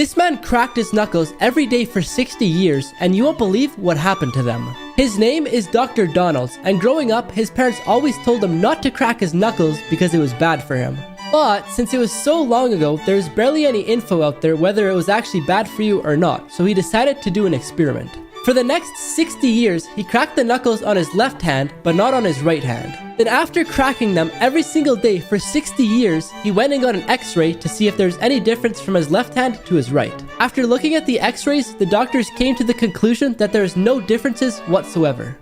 This man cracked his knuckles every day for 60 years, and you won't believe what happened to them. His name is Dr. Donalds, and growing up, his parents always told him not to crack his knuckles because it was bad for him. But since it was so long ago, there's barely any info out there whether it was actually bad for you or not, so he decided to do an experiment. For the next 60 years, he cracked the knuckles on his left hand, but not on his right hand. Then after cracking them every single day for 60 years, he went and got an x-ray to see if there's any difference from his left hand to his right. After looking at the x-rays, the doctors came to the conclusion that there's no differences whatsoever.